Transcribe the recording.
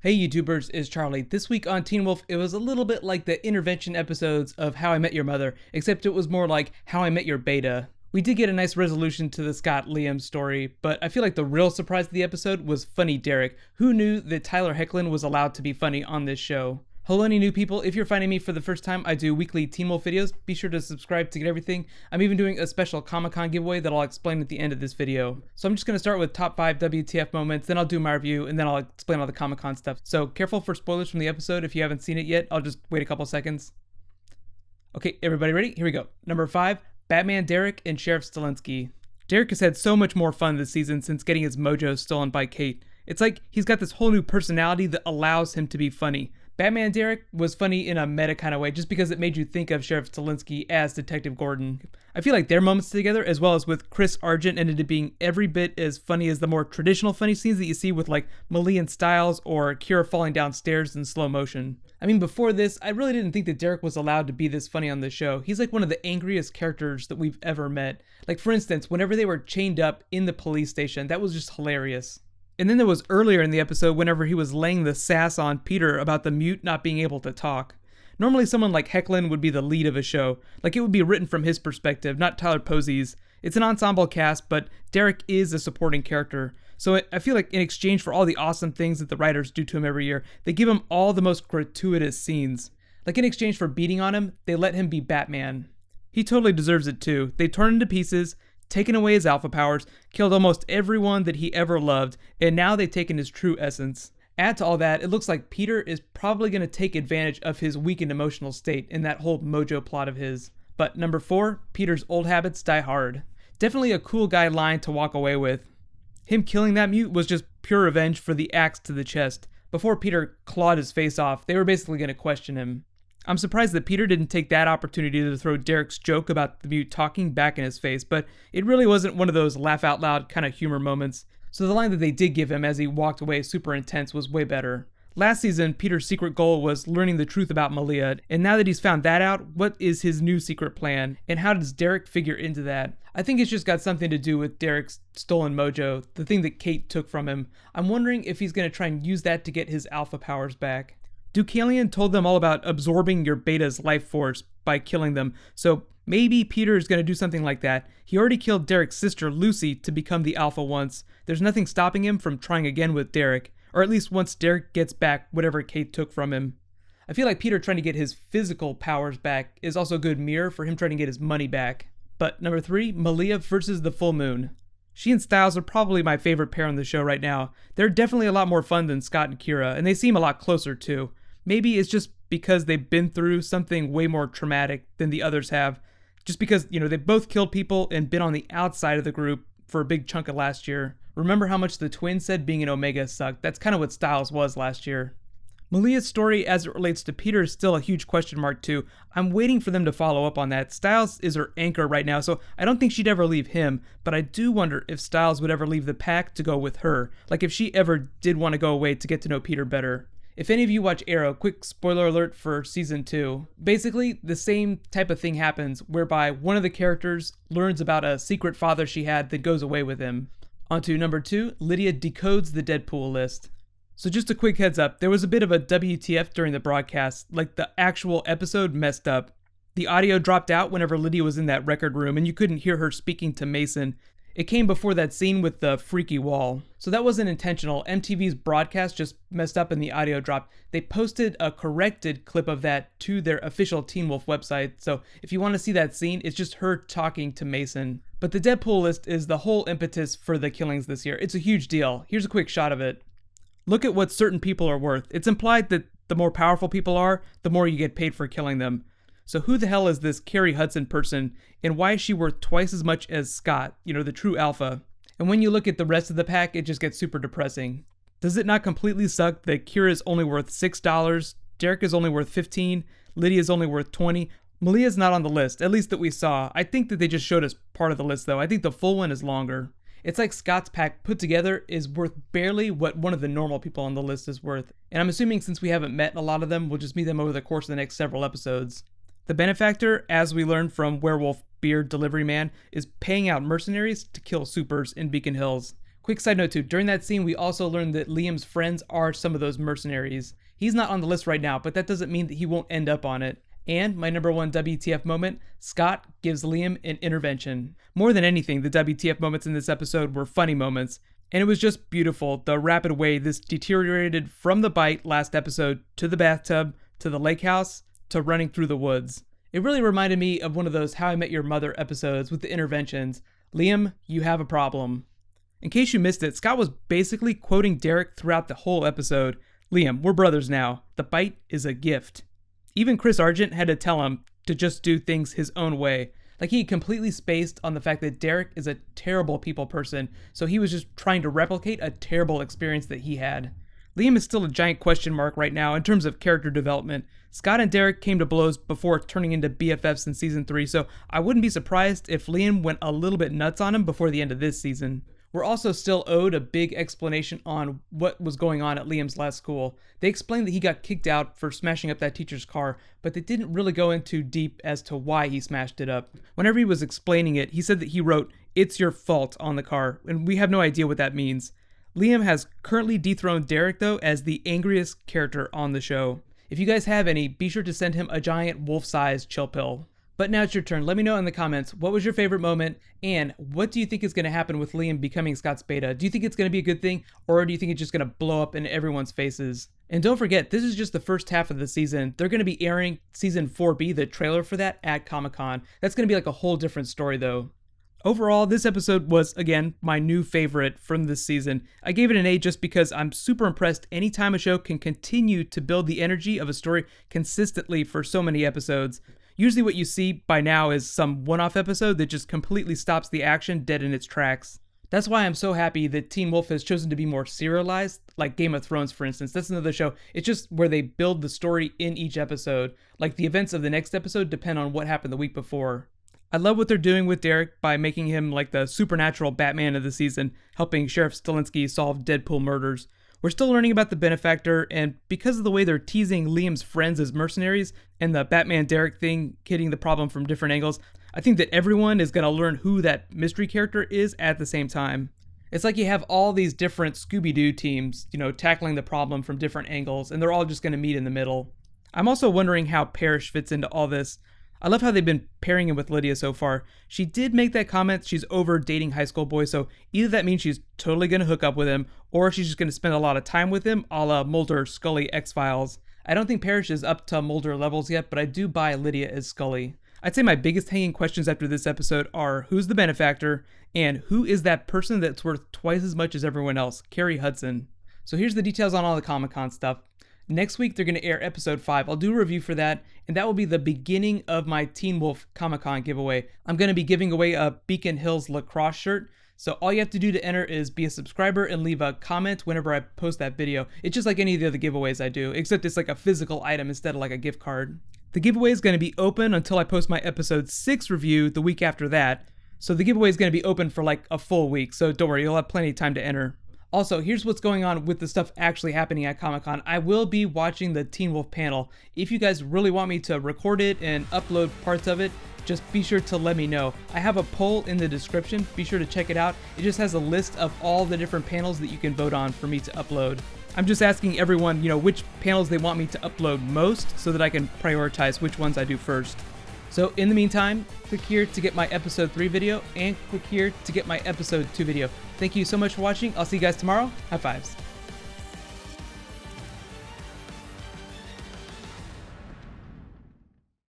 Hey YouTubers, it's Charlie. This week on Teen Wolf, it was a little bit like the intervention episodes of How I Met Your Mother, except it was more like How I Met Your Beta. We did get a nice resolution to the Scott Liam story, but I feel like the real surprise of the episode was Funny Derek. Who knew that Tyler Hoechlin was allowed to be funny on this show? Hello any new people, if you're finding me for the first time, I do weekly Teen Wolf videos. Be sure to subscribe to get everything. I'm even doing a special Comic-Con giveaway that I'll explain at the end of this video. So I'm just going to start with top 5 WTF moments, then I'll do my review, and then I'll explain all the Comic-Con stuff. So careful for spoilers from the episode if you haven't seen it yet. I'll just wait a couple seconds. Okay, everybody ready? Here we go. Number 5, Batman Derek and Sheriff Stilinski. Derek has had so much more fun this season since getting his mojo stolen by Kate. It's like he's got this whole new personality that allows him to be funny. Batman Derek was funny in a meta kind of way just because it made you think of Sheriff Stilinski as Detective Gordon. I feel like their moments together, as well as with Chris Argent, ended up being every bit as funny as the more traditional funny scenes that you see with like Malia and Styles or Kira falling downstairs in slow motion. I mean, before this, I really didn't think that Derek was allowed to be this funny on the show. He's like one of the angriest characters that we've ever met. Like for instance, whenever they were chained up in the police station, that was just hilarious. And then there was earlier in the episode whenever he was laying the sass on Peter about the mute not being able to talk. Normally someone like Hoechlin would be the lead of a show, like it would be written from his perspective, not Tyler Posey's. It's an ensemble cast, but Derek is a supporting character. So I feel like in exchange for all the awesome things that the writers do to him every year, they give him all the most gratuitous scenes. Like in exchange for beating on him, they let him be Batman. He totally deserves it too. They torn him to pieces, taken away his alpha powers, killed almost everyone that he ever loved, and now they've taken his true essence. Add to all that, it looks like Peter is probably going to take advantage of his weakened emotional state in that whole mojo plot of his. But number 4, Peter's old habits die hard. Definitely a cool guy line to walk away with. Him killing that mute was just pure revenge for the axe to the chest. Before Peter clawed his face off, they were basically going to question him. I'm surprised that Peter didn't take that opportunity to throw Derek's joke about the mute talking back in his face, but it really wasn't one of those laugh out loud kind of humor moments. So the line that they did give him as he walked away super intense was way better. Last season, Peter's secret goal was learning the truth about Malia, and now that he's found that out, what is his new secret plan, and how does Derek figure into that? I think it's just got something to do with Derek's stolen mojo, the thing that Kate took from him. I'm wondering if he's going to try and use that to get his alpha powers back. Deucalion told them all about absorbing your beta's life force by killing them, so maybe Peter is going to do something like that. He already killed Derek's sister Lucy to become the alpha once. There's nothing stopping him from trying again with Derek, or at least once Derek gets back whatever Kate took from him. I feel like Peter trying to get his physical powers back is also a good mirror for him trying to get his money back. But number 3, Malia versus the full moon. She and Styles are probably my favorite pair on the show right now. They're definitely a lot more fun than Scott and Kira, and they seem a lot closer too. Maybe it's just because they've been through something way more traumatic than the others have. Just because, they've both killed people and been on the outside of the group for a big chunk of last year. Remember how much the twins said being an Omega sucked? That's kind of what Styles was last year. Malia's story as it relates to Peter is still a huge question mark too. I'm waiting for them to follow up on that. Styles is her anchor right now, so I don't think she'd ever leave him, but I do wonder if Styles would ever leave the pack to go with her. Like if she ever did want to go away to get to know Peter better. If any of you watch Arrow, quick spoiler alert for season 2. Basically, the same type of thing happens whereby one of the characters learns about a secret father she had that goes away with him. On to number 2, Lydia decodes the Deadpool list. So just a quick heads up, there was a bit of a WTF during the broadcast, like the actual episode messed up. The audio dropped out whenever Lydia was in that record room and you couldn't hear her speaking to Mason. It came before that scene with the freaky wall. So that wasn't intentional. MTV's broadcast just messed up and the audio dropped. They posted a corrected clip of that to their official Teen Wolf website. So if you want to see that scene, it's just her talking to Mason. But the Deadpool list is the whole impetus for the killings this year. It's a huge deal. Here's a quick shot of it. Look at what certain people are worth. It's implied that the more powerful people are, the more you get paid for killing them. So who the hell is this Carrie Hudson person, and why is she worth twice as much as Scott, the true alpha? And when you look at the rest of the pack, it just gets super depressing. Does it not completely suck that Kira is only worth $6, Derek is only worth $15, Lydia is only worth $20? Malia's not on the list, at least that we saw. I think that they just showed us part of the list though. I think the full one is longer. It's like Scott's pack put together is worth barely what one of the normal people on the list is worth. And I'm assuming since we haven't met a lot of them, we'll just meet them over the course of the next several episodes. The benefactor, as we learned from Werewolf Beard Delivery Man, is paying out mercenaries to kill supers in Beacon Hills. Quick side note too, during that scene we also learned that Liam's friends are some of those mercenaries. He's not on the list right now, but that doesn't mean that he won't end up on it. And my number one WTF moment, Scott gives Liam an intervention. More than anything, the WTF moments in this episode were funny moments. And it was just beautiful, the rapid way this deteriorated from the bite last episode to the bathtub, to the lake house, to running through the woods. It really reminded me of one of those How I Met Your Mother episodes with the interventions. Liam, you have a problem. In case you missed it, Scott was basically quoting Derek throughout the whole episode. Liam, we're brothers now. The bite is a gift. Even Chris Argent had to tell him to just do things his own way. Like, he completely spaced on the fact that Derek is a terrible people person, so he was just trying to replicate a terrible experience that he had. Liam is still a giant question mark right now in terms of character development. Scott and Derek came to blows before turning into BFFs in season 3, so I wouldn't be surprised if Liam went a little bit nuts on him before the end of this season. We're also still owed a big explanation on what was going on at Liam's last school. They explained that he got kicked out for smashing up that teacher's car, but they didn't really go into deep as to why he smashed it up. Whenever he was explaining it, he said that he wrote, "It's your fault" on the car, and we have no idea what that means. Liam has currently dethroned Derek, though, as the angriest character on the show. If you guys have any, be sure to send him a giant wolf-sized chill pill. But now it's your turn. Let me know in the comments, what was your favorite moment, and what do you think is going to happen with Liam becoming Scott's beta? Do you think it's going to be a good thing, or do you think it's just going to blow up in everyone's faces? And don't forget, this is just the first half of the season. They're going to be airing season 4B, the trailer for that, at Comic-Con. That's going to be like a whole different story, though. Overall, this episode was, again, my new favorite from this season. I gave it an A just because I'm super impressed anytime a show can continue to build the energy of a story consistently for so many episodes. Usually what you see by now is some one-off episode that just completely stops the action dead in its tracks. That's why I'm so happy that Teen Wolf has chosen to be more serialized, like Game of Thrones, for instance. That's another show. It's just where they build the story in each episode. Like, the events of the next episode depend on what happened the week before. I love what they're doing with Derek by making him like the supernatural Batman of the season, helping Sheriff Stilinski solve Deadpool murders. We're still learning about the benefactor, and because of the way they're teasing Liam's friends as mercenaries and the Batman Derek thing hitting the problem from different angles, I think that everyone is going to learn who that mystery character is at the same time. It's like you have all these different Scooby-Doo teams, tackling the problem from different angles, and they're all just going to meet in the middle. I'm also wondering how Parrish fits into all this. I love how they've been pairing him with Lydia so far. She did make that comment she's over dating high school boys, so either that means she's totally going to hook up with him, or she's just going to spend a lot of time with him, a la Mulder, Scully, X-Files. I don't think Parrish is up to Mulder levels yet, but I do buy Lydia as Scully. I'd say my biggest hanging questions after this episode are who's the benefactor, and who is that person that's worth twice as much as everyone else, Carrie Hudson. So here's the details on all the Comic-Con stuff. Next week, they're going to air episode 5. I'll do a review for that, and that will be the beginning of my Teen Wolf Comic-Con giveaway. I'm going to be giving away a Beacon Hills lacrosse shirt, so all you have to do to enter is be a subscriber and leave a comment whenever I post that video. It's just like any of the other giveaways I do, except it's like a physical item instead of like a gift card. The giveaway is going to be open until I post my episode 6 review the week after that, so the giveaway is going to be open for like a full week, so don't worry, you'll have plenty of time to enter. Also, here's what's going on with the stuff actually happening at Comic-Con. I will be watching the Teen Wolf panel. If you guys really want me to record it and upload parts of it, just be sure to let me know. I have a poll in the description. Be sure to check it out. It just has a list of all the different panels that you can vote on for me to upload. I'm just asking everyone, which panels they want me to upload most so that I can prioritize which ones I do first. So in the meantime, click here to get my episode 3 video and click here to get my episode 2 video. Thank you so much for watching. I'll see you guys tomorrow. High fives.